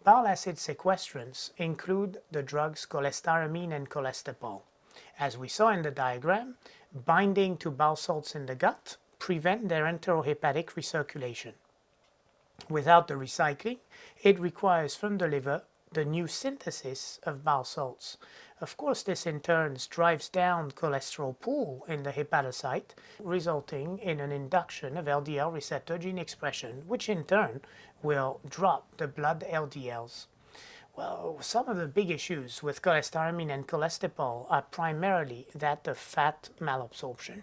Bile acid sequestrants include the drugs cholestyramine and cholesterol. As we saw in the diagram, binding to bile salts in the gut prevent their enterohepatic recirculation. Without the recycling, it requires from the liver the new synthesis of bile salts. Of course, this in turn drives down cholesterol pool in the hepatocyte, resulting in an induction of LDL receptor gene expression, which in turn will drop the blood LDLs. Well, some of the big issues with cholestyramine and cholesterol are primarily that of fat malabsorption.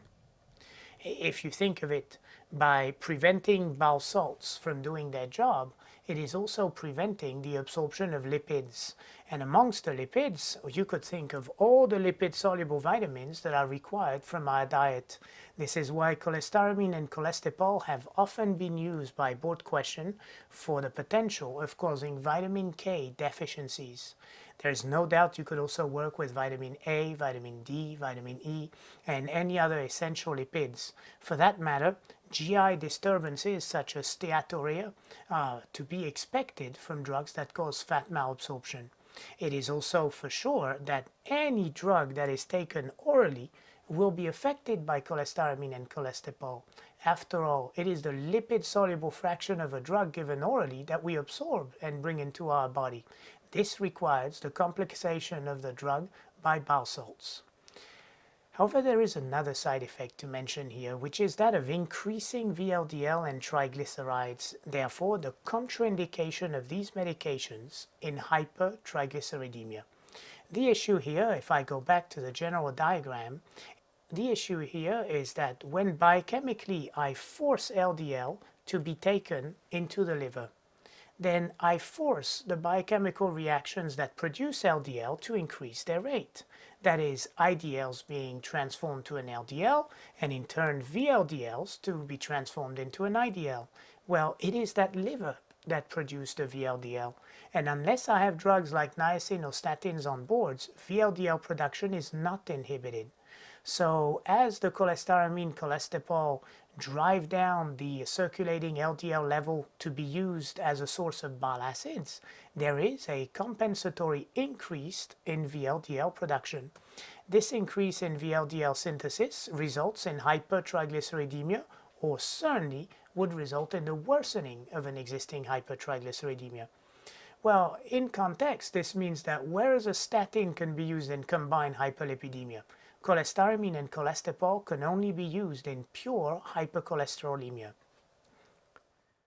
If you think of it, by preventing bile salts from doing their job, it is also preventing the absorption of lipids. And amongst the lipids, you could think of all the lipid-soluble vitamins that are required from our diet. This is why cholestyramine and cholesterol have often been used by board question for the potential of causing vitamin K deficiencies. There's no doubt you could also work with vitamin A, vitamin D, vitamin E, and any other essential lipids. For that matter, GI disturbances such as steatorrhea are to be expected from drugs that cause fat malabsorption. It is also for sure that any drug that is taken orally will be affected by cholestyramine and cholesterol. After all, it is the lipid-soluble fraction of a drug given orally that we absorb and bring into our body. This requires the complexation of the drug by bile salts. However, there is another side effect to mention here, which is that of increasing VLDL and triglycerides, therefore the contraindication of these medications in hypertriglyceridemia. The issue here, if I go back to the general diagram, the issue here is that when biochemically I force LDL to be taken into the liver, then I force the biochemical reactions that produce LDL to increase their rate. That is, IDLs being transformed to an LDL, and in turn VLDLs to be transformed into an IDL. Well, it is that liver that produced the VLDL, and unless I have drugs like niacin or statins on boards, VLDL production is not inhibited. So as the cholestyramine, cholesterol drive down the circulating LDL level to be used as a source of bile acids, there is a compensatory increase in VLDL production. This increase in VLDL synthesis results in hypertriglyceridemia, or certainly would result in the worsening of an existing hypertriglyceridemia. Well, in context, this means that whereas a statin can be used in combined hyperlipidemia, cholestyramine and cholesterol can only be used in pure hypercholesterolemia.